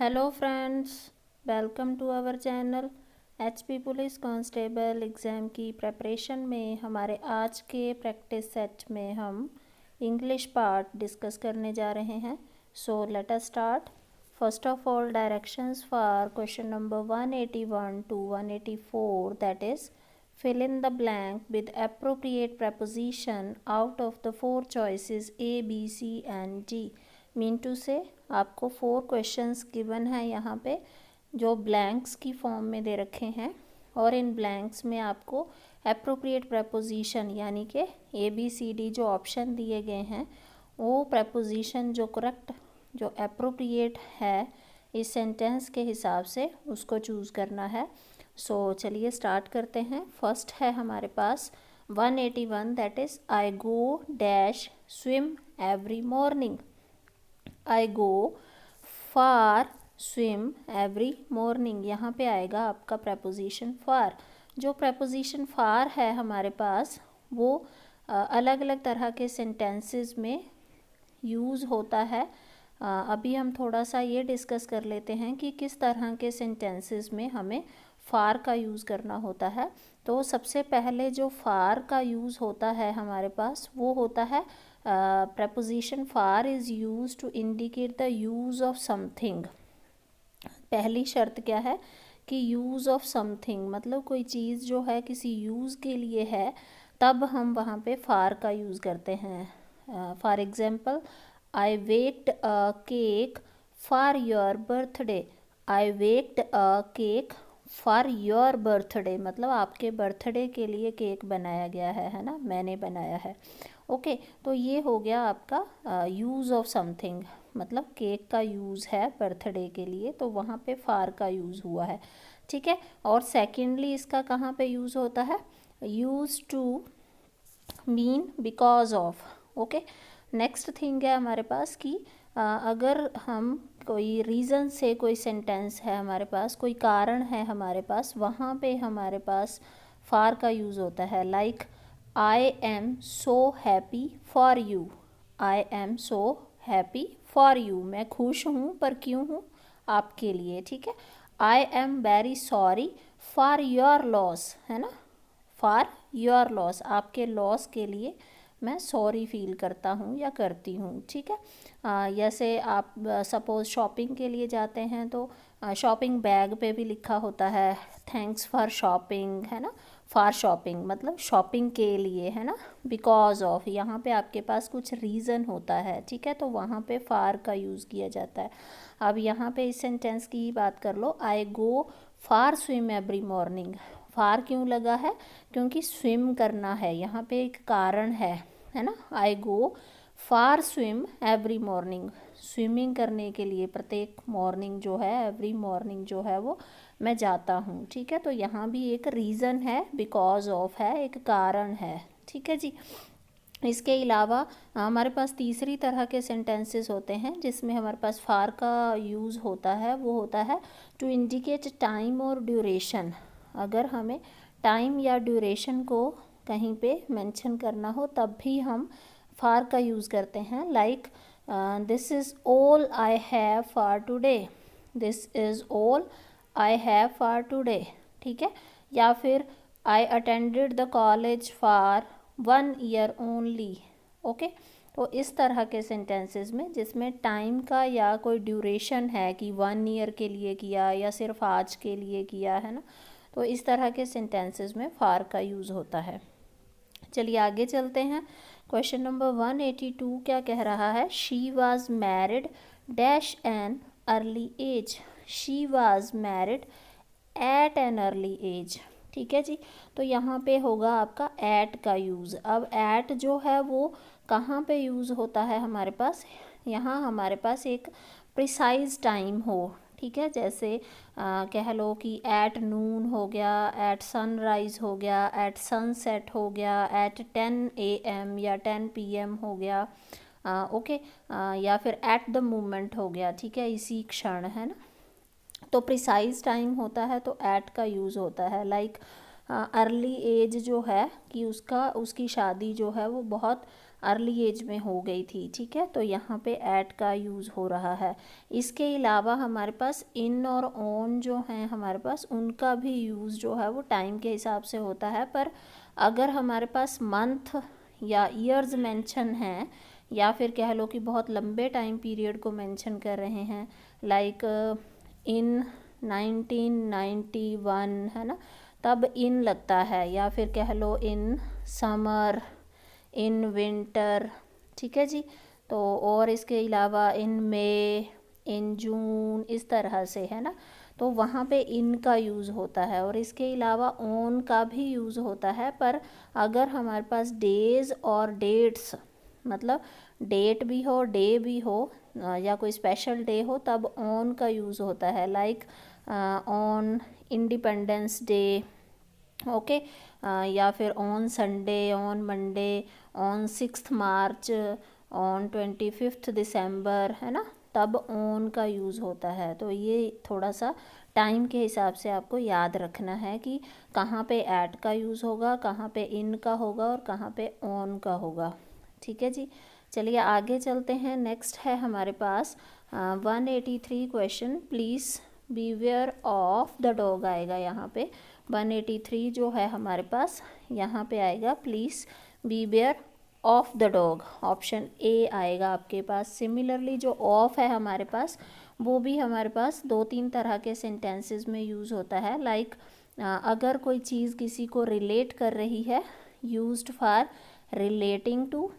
Hello friends, welcome to our channel. HP police constable exam की preparation में हमारे आज के प्रैक्टिस सेट में हम इंग्लिश पार्ट डिस्कस करने जा रहे हैं। So let us start. First of all, directions for question number 181 to 184, that is fill in the blank with appropriate preposition out of the four choices A, B, C and D. Mean to say आपको 4 questions given है यहाँ पे, जो blanks की form में दे रखे हैं, और इन ब्लैंक्स में आपको अप्रोप्रिएट प्रपोजिशन यानी कि ए बी सी डी जो ऑप्शन दिए गए हैं वो प्रपोजिशन जो करेक्ट जो अप्रोप्रिएट है इस सेंटेंस के हिसाब से उसको चूज़ करना है। सो चलिए स्टार्ट करते हैं। फर्स्ट है हमारे पास 181, that is I go dash swim every morning. I go far swim every morning, यहाँ पे आएगा आपका प्रपोजिशन फार। जो प्रपोजिशन फार है हमारे पास वो अलग अलग तरह के सेंटेंसेस में यूज़ होता है। अभी हम थोड़ा सा ये डिस्कस कर लेते हैं कि किस तरह के सेंटेंसेस में हमें फार का यूज़ करना होता है। तो सबसे पहले जो फार का यूज़ होता है हमारे पास वो होता है preposition for is use to indicate the use of something. पहली शर्त क्या है कि यूज़ ऑफ समथिंग, मतलब कोई चीज़ जो है किसी यूज़ के लिए है तब हम वहाँ पे फार का यूज़ करते हैं। For example, I waked a cake for your birthday. I waked a cake for your birthday, मतलब आपके बर्थडे के लिए केक बनाया गया है ना, मैंने बनाया है। ओके, तो ये हो गया आपका यूज़ ऑफ समथिंग, मतलब केक का यूज़ है बर्थडे के लिए, तो वहाँ पे फार का यूज़ हुआ है। ठीक है, और सेकेंडली इसका कहाँ पे यूज़ होता है, use to mean because of. Okay, next thing है हमारे पास कि अगर हम कोई रीज़न से कोई सेंटेंस है हमारे पास, कोई कारण है हमारे पास, वहाँ पे हमारे पास फार का यूज़ होता है। Like I am so happy for you. I am so happy for you, मैं खुश हूँ पर क्यों हूँ, आपके लिए। ठीक है, I am very sorry for your loss, है ना, फॉर योर लॉस, आपके लॉस के लिए मैं सॉरी फील करता हूँ या करती हूँ। ठीक है, जैसे आप सपोज़ शॉपिंग के लिए जाते हैं तो शॉपिंग बैग पे भी लिखा होता है थैंक्स फॉर शॉपिंग, है ना, फॉर शॉपिंग मतलब शॉपिंग के लिए, है ना, बिकॉज ऑफ, यहाँ पे आपके पास कुछ रीज़न होता है। ठीक है, तो वहाँ पे फार का यूज़ किया जाता है। अब यहाँ पे इस सेंटेंस की बात कर लो, आई गो फार स्विम एवरी मॉर्निंग। फार क्यों लगा है, क्योंकि स्विम करना है, यहाँ पे एक कारण है ना। आई गो फार स्विम एवरी मॉर्निंग, स्विमिंग करने के लिए प्रत्येक मॉर्निंग जो है, एवरी मॉर्निंग जो है वो मैं जाता हूँ। ठीक है, तो यहाँ भी एक रीज़न है, बिकॉज ऑफ है, एक कारण है। ठीक है जी। इसके अलावा हमारे पास तीसरी तरह के सेंटेंसेस होते हैं जिसमें हमारे पास फार का यूज़ होता है, वो होता है टू इंडिकेट टाइम और ड्यूरेशन। अगर हमें टाइम या ड्यूरेशन को कहीं पे मेंशन करना हो तब भी हम फार का यूज़ करते हैं। Like this is all I have for today. This is all I have for today. ठीक है, या फिर I attended the college for 1 year only. Okay, तो इस तरह के सेंटेंसेस में जिसमें टाइम का या कोई ड्यूरेशन है कि 1 ईयर के लिए किया या सिर्फ आज के लिए किया, है ना, तो इस तरह के सेंटेंसेस में फार का यूज़ होता है। चलिए आगे चलते हैं। क्वेश्चन नंबर 182 क्या कह रहा है, she was married dash an early age. She was married at an early age. ठीक है जी, तो यहाँ पे होगा आपका एट का यूज़। अब एट जो है वो कहाँ पे यूज़ होता है हमारे पास, यहाँ हमारे पास एक प्रिसाइज टाइम हो। ठीक है, जैसे कह लो कि एट नून हो गया, एट सनराइज़ हो गया, एट सनसेट हो गया, एट 10 AM या 10 PM हो गया। ओके, या फिर एट द मोमेंट हो गया। ठीक है, इसी क्षण, है ना, तो प्रिसाइज टाइम होता है तो एट का यूज़ होता है। लाइक अर्ली एज जो है कि उसकी शादी जो है वो बहुत अर्ली एज में हो गई थी, ठीक है, तो यहाँ पे एट का यूज़ हो रहा है। इसके अलावा हमारे पास इन और ऑन जो हैं हमारे पास, उनका भी यूज़ जो है वो टाइम के हिसाब से होता है। पर अगर हमारे पास मंथ या ईयर्स मेंशन हैं, या फिर कह लो कि बहुत लंबे टाइम पीरियड को मेंशन कर रहे हैं, लाइक इन 1991, है ना, तब इन लगता है, या फिर कह लो इन समर, इन विंटर, ठीक है जी। तो और इसके अलावा इन मई, इन जून, इस तरह से, है ना, तो वहाँ पे इन का यूज़ होता है। और इसके अलावा ऑन का भी यूज़ होता है, पर अगर हमारे पास डेज़ और डेट्स, मतलब डेट भी हो, डे भी हो, या कोई स्पेशल डे हो, तब ऑन का यूज़ होता है। Like on independence day, okay, या फिर on Sunday, on Monday, on 6 March, on 25 दिसंबर, है ना, तब ऑन का यूज़ होता है। तो ये थोड़ा सा टाइम के हिसाब से आपको याद रखना है कि कहाँ पे एट का यूज़ होगा, कहाँ पे इन का होगा और कहाँ पे ऑन का होगा, ठीक है जी। चलिए आगे चलते हैं। नेक्स्ट है हमारे पास 183 question, please beware of the dog आएगा यहाँ पे। 183 जो है हमारे पास यहाँ पे आएगा please beware of the dog, option A आएगा आपके पास। सिमिलरली जो ऑफ है हमारे पास, वो भी हमारे पास 2-3 तरह के सेंटेंसेस में यूज़ होता है। लाइक अगर कोई चीज़ किसी को रिलेट कर रही है, यूज्ड फॉर रिलेटिंग टू,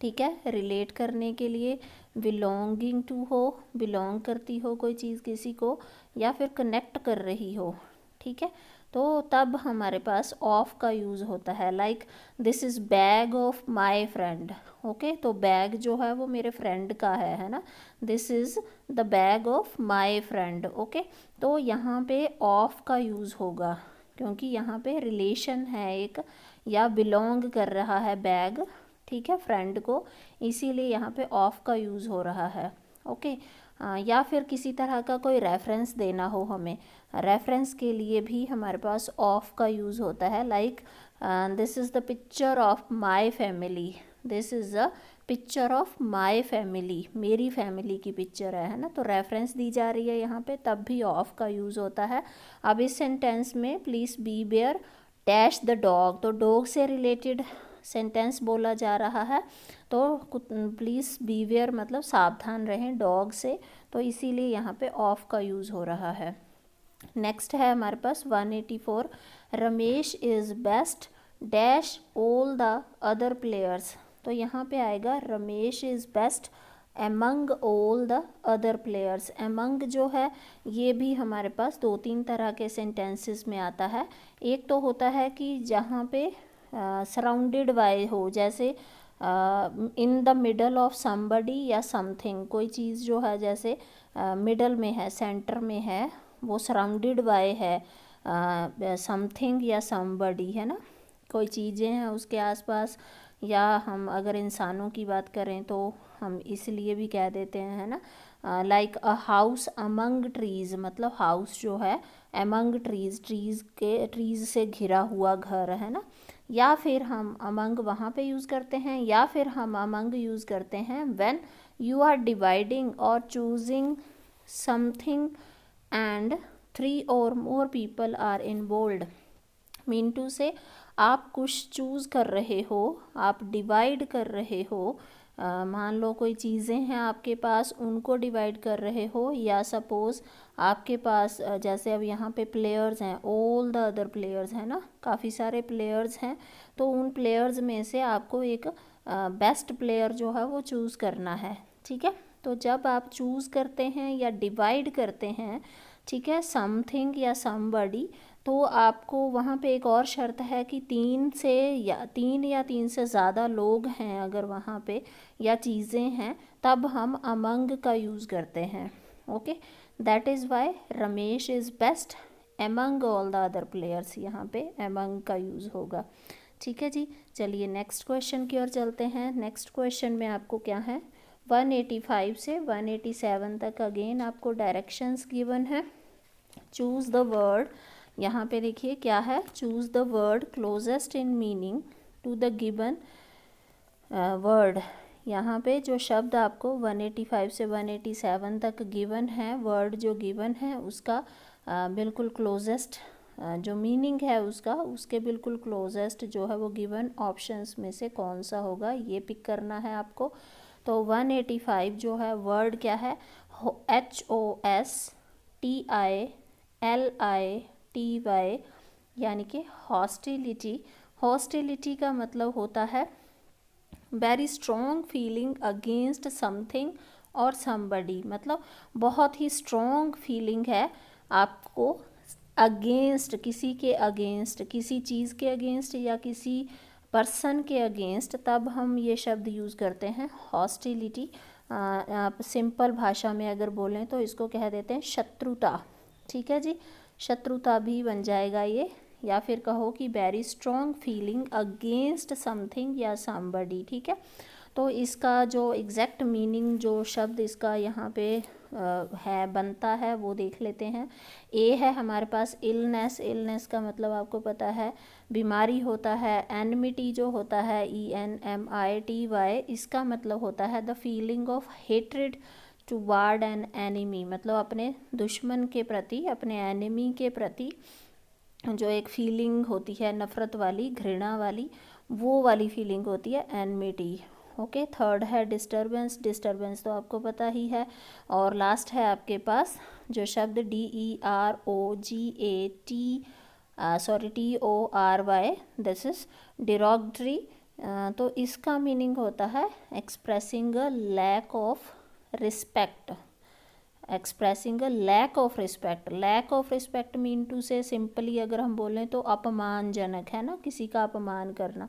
ठीक है, रिलेट करने के लिए, बिलोंगिंग टू हो, बिलोंग करती हो कोई चीज़ किसी को, या फिर कनेक्ट कर रही हो, ठीक है, तो तब हमारे पास ऑफ का यूज़ होता है। Like this is bag of my friend, okay, तो बैग जो है वो मेरे फ्रेंड का है ना, this is the bag of my friend, okay. तो यहाँ पे ऑफ का यूज़ होगा क्योंकि यहाँ पे रिलेशन है एक, या बिलोंग कर रहा है बैग, ठीक है, फ्रेंड को, इसीलिए यहाँ पे ऑफ का यूज़ हो रहा है, ओके। या फिर किसी तरह का कोई रेफरेंस देना हो हमें, रेफरेंस के लिए भी हमारे पास ऑफ का यूज़ होता है। Like this is the picture of my family, this is a picture of my family, मेरी फैमिली की पिक्चर है ना, तो रेफरेंस दी जा रही है यहाँ पे, तब भी ऑफ का यूज़ होता है। अब इस सेंटेंस में please be bear dash the dog, तो डॉग से रिलेटेड सेंटेंस बोला जा रहा है, तो प्लीज़ बीवेयर मतलब सावधान रहें डॉग से, तो इसीलिए यहाँ पे ऑफ का यूज़ हो रहा है। नेक्स्ट है हमारे पास 184, Ramesh is best dash all the other players, तो यहाँ पे आएगा Ramesh is best among all the other players. Among जो है ये भी हमारे पास 2-3 तरह के सेंटेंसेस में आता है। एक तो होता है कि जहाँ पे सराउंडेड बाय हो, जैसे in the middle of somebody या समथिंग, कोई चीज़ जो है जैसे मिडल में है, सेंटर में है, वो सराउंडेड बाय है समथिंग या समबडी, है ना, कोई चीज़ें हैं उसके आसपास, या हम अगर इंसानों की बात करें तो हम इसलिए भी कह देते हैं, है ना, like a house among trees, मतलब हाउस जो है अमंग ट्रीज़, ट्रीज़ से घिरा हुआ घर, है ना। या फिर हम अमंग वहाँ पे यूज़ करते हैं, या फिर हम अमंग यूज़ करते हैं व्हेन यू आर डिवाइडिंग और चूजिंग समथिंग एंड 3 और more people are involved. Mean to say आप कुछ चूज़ कर रहे हो, आप डिवाइड कर रहे हो, मान लो कोई चीज़ें हैं आपके पास, उनको डिवाइड कर रहे हो, या सपोज़ आपके पास जैसे अब यहाँ पे प्लेयर्स हैं, ऑल द अदर प्लेयर्स, है ना, काफ़ी सारे प्लेयर्स हैं, तो उन प्लेयर्स में से आपको एक बेस्ट प्लेयर जो है वो चूज़ करना है, ठीक है। तो जब आप चूज़ करते हैं या डिवाइड करते हैं, ठीक है, समथिंग या समबडी, तो आपको वहाँ पे एक और शर्त है कि 3 से ज़्यादा लोग हैं अगर वहाँ पे, या चीज़ें हैं, तब हम अमंग का यूज़ करते हैं, okay. That is why Ramesh is best among all the other players, यहाँ पे एमंग का यूज़ होगा, ठीक है जी। चलिए नेक्स्ट क्वेश्चन की ओर चलते हैं। नेक्स्ट क्वेश्चन में आपको क्या है, 185 से 187 तक अगेन आपको डायरेक्शंस गिवन है। चूज़ द वर्ड, यहाँ पे देखिए क्या है, choose the word closest in meaning to the given word, यहाँ पे जो शब्द आपको 185 से 187 तक गिवन है, वर्ड जो गिवन है उसका बिल्कुल क्लोजेस्ट जो मीनिंग है उसका, उसके बिल्कुल क्लोजेस्ट जो है वो गिवन ऑप्शंस में से कौन सा होगा ये पिक करना है आपको। तो 185 जो है वर्ड क्या है, HOSTILITY, यानी कि हॉस्टिलिटी। हॉस्टिलिटी का मतलब होता है very strong feeling against something और समबडी, मतलब बहुत ही स्ट्रॉन्ग फीलिंग है आपको अगेंस्ट, किसी के अगेंस्ट, किसी चीज़ के अगेंस्ट या किसी पर्सन के अगेंस्ट, तब हम ये शब्द यूज़ करते हैं हॉस्टिलिटी। आप सिंपल भाषा में अगर बोलें तो इसको कह देते हैं शत्रुता। ठीक है जी, शत्रुता भी बन जाएगा ये, या फिर कहो कि very strong feeling against something या समबडी। ठीक है, तो इसका जो एग्जैक्ट मीनिंग जो शब्द इसका यहाँ पे है बनता है वो देख लेते हैं। ए है हमारे पास इलनेस, इलनेस का मतलब आपको पता है बीमारी होता है। एनमिटी जो होता है ENMITY, इसका मतलब होता है the feeling of hatred toward an enemy, मतलब अपने दुश्मन के प्रति, अपने एनिमी के प्रति जो एक फीलिंग होती है नफ़रत वाली, घृणा वाली, वो वाली फीलिंग होती है एनमिटी। ओके, थर्ड है डिस्टर्बेंस, डिस्टर्बेंस तो आपको पता ही है। और लास्ट है आपके पास जो शब्द TEROGATY, दिस इज डिरोगटरी। तो इसका मीनिंग होता है expressing a lack of respect, expressing a lack of respect. Lack of respect mean to say simply अगर हम बोलें तो अपमानजनक है ना, किसी का अपमान करना।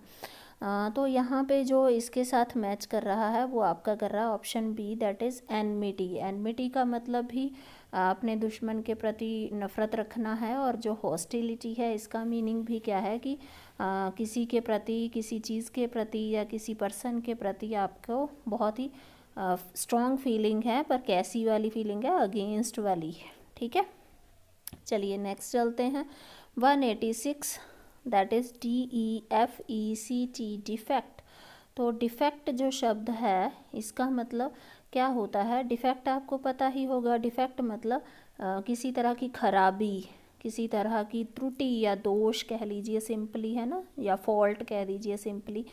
तो यहाँ पे जो इसके साथ मैच कर रहा है वो आपका कर रहा है option B, that is enmity. Enmity का मतलब भी अपने दुश्मन के प्रति नफ़रत रखना है, और जो हॉस्टिलिटी है इसका मीनिंग भी क्या है कि किसी के प्रति, किसी चीज़ के प्रति या किसी पर्सन के प्रति आपको बहुत ही स्ट्रॉन्ग फीलिंग है, पर कैसी वाली फीलिंग है, अगेंस्ट वाली। ठीक है, चलिए नेक्स्ट चलते हैं। 186 दैट इज़ DEFECT, डिफेक्ट। तो डिफेक्ट जो शब्द है इसका मतलब क्या होता है, डिफेक्ट आपको पता ही होगा। डिफेक्ट मतलब किसी तरह की खराबी, किसी तरह की त्रुटि या दोष कह लीजिए सिंपली, है ना, या फॉल्ट कह दीजिए सिंपली।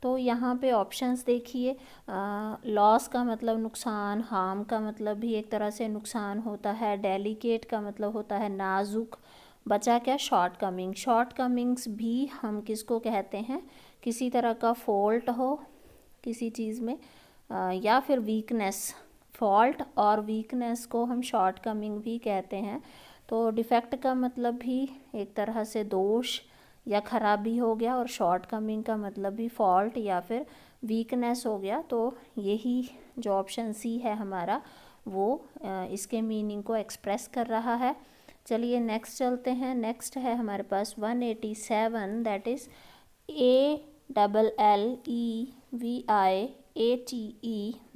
तो यहाँ पे ऑप्शंस देखिए, लॉस का मतलब नुकसान, हार्म का मतलब भी एक तरह से नुकसान होता है, डेलिकेट का मतलब होता है नाजुक, बचा क्या, शॉर्ट कमिंग। शॉर्ट कमिंग्स भी हम किसको कहते हैं, किसी तरह का फॉल्ट हो किसी चीज़ में, या फिर वीकनेस। फॉल्ट और वीकनेस को हम शॉर्ट कमिंग भी कहते हैं। तो डिफेक्ट का मतलब भी एक तरह से दोष या खराबी हो गया, और शॉर्ट कमिंग का मतलब भी फॉल्ट या फिर वीकनेस हो गया। तो यही जो ऑप्शन सी है हमारा वो इसके मीनिंग को एक्सप्रेस कर रहा है। चलिए नेक्स्ट चलते हैं। नेक्स्ट है हमारे पास 187, that is ALLEVIATE,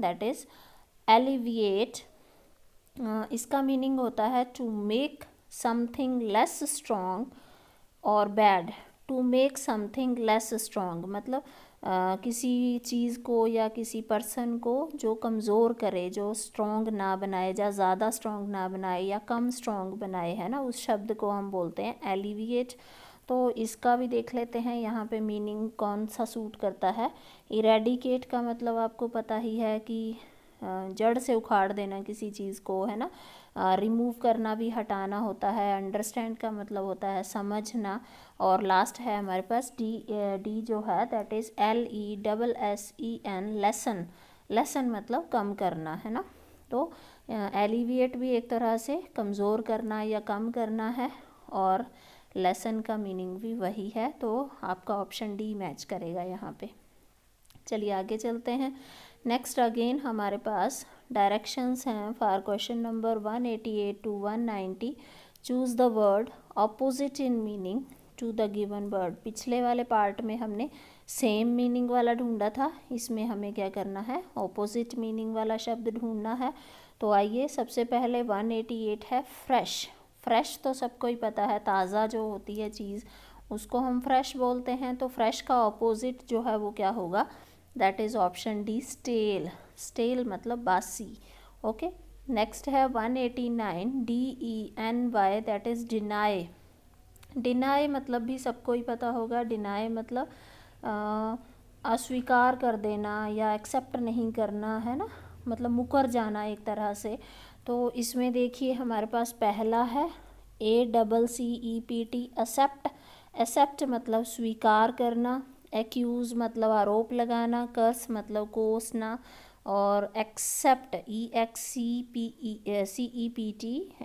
that is alleviate. इसका मीनिंग होता है to make something less strong और bad. To make something less strong मतलब किसी चीज़ को या किसी पर्सन को जो कमज़ोर करे, जो स्ट्रॉन्ग ना बनाए, या ज़्यादा स्ट्रॉन्ग ना बनाए या कम स्ट्रॉन्ग बनाए, है ना, उस शब्द को हम बोलते हैं एलिविएट। तो इसका भी देख लेते हैं यहाँ पे मीनिंग कौन सा सूट करता है। इरेडिकेट का मतलब आपको पता ही है कि जड़ से उखाड़ देना किसी चीज़ को, है ना, रिमूव करना भी हटाना होता है। अंडरस्टैंड का मतलब होता है समझना। और लास्ट है हमारे पास डी जो है that is LESSEN, lesson. Lesson मतलब कम करना, है ना। तो एलिविएट भी एक तरह से कमज़ोर करना या कम करना है, और लेसन का मीनिंग भी वही है। तो आपका ऑप्शन डी मैच करेगा यहाँ पे। चलिए आगे चलते हैं। नेक्स्ट अगेन हमारे पास डायरेक्शंस हैं for question number 188 to 190। Choose the word opposite in meaning to the given word. पिछले वाले पार्ट में हमने सेम मीनिंग वाला ढूंढा था, इसमें हमें क्या करना है, ऑपोजिट मीनिंग वाला शब्द ढूंढना है। तो आइए सबसे पहले 188 है फ्रेश। फ्रेश तो सबको ही पता है, ताज़ा जो होती है चीज़ उसको हम फ्रेश बोलते हैं। तो फ्रेश का ऑपोजिट जो है वो क्या होगा, that is option D stale. Stale मतलब बासी। ओके, नेक्स्ट है 189 DENY, that is deny. Deny मतलब भी सबको ही पता होगा। डिनाई मतलब अस्वीकार कर देना या एक्सेप्ट नहीं करना, है ना, मतलब मुकर जाना एक तरह से। तो इसमें देखिए हमारे पास पहला है ACCEPT, एक्सेप्ट। एक्सेप्ट मतलब स्वीकार करना। एक्यूज़ मतलब आरोप लगाना। कर्स मतलब कोसना। और एक्सेप्ट EXCEPT,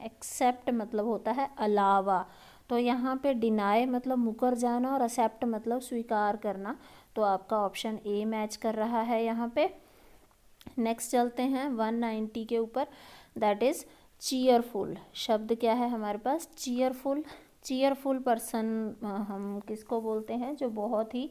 एक्सेप्ट मतलब होता है अलावा। तो यहाँ पे डिनाई मतलब मुकर जाना और एक्सेप्ट मतलब स्वीकार करना। तो आपका ऑप्शन ए मैच कर रहा है यहाँ पे। नेक्स्ट चलते हैं 190 के ऊपर, दैट इज़ चीयरफुल। शब्द क्या है हमारे पास? चीयरफुल। चीयरफुल पर्सन हम किसको बोलते हैं? जो बहुत ही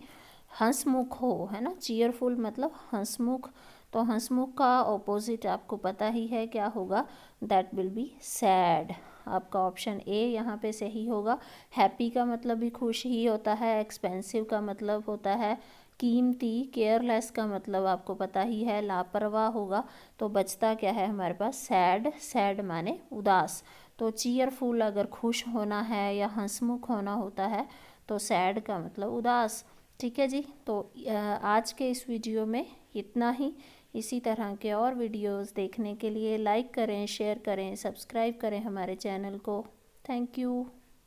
हंसमुख हो, है ना। चीयरफुल मतलब हंसमुख। तो हंसमुख का ऑपोजिट आपको पता ही है क्या होगा, दैट विल बी सैड। आपका ऑप्शन ए यहाँ पे सही होगा। हैप्पी का मतलब भी खुश ही होता है। एक्सपेंसिव का मतलब होता है कीमती। केयरलेस का मतलब आपको पता ही है लापरवाह होगा। तो बचता क्या है हमारे पास? सैड। सैड माने उदास। तो चीयरफुल अगर खुश होना है या हंसमुख होना होता है, तो सैड का मतलब उदास। ठीक है जी। तो आज के इस वीडियो में इतना ही। इसी तरह के और वीडियोस देखने के लिए लाइक करें, शेयर करें, सब्सक्राइब करें हमारे चैनल को। Thank you.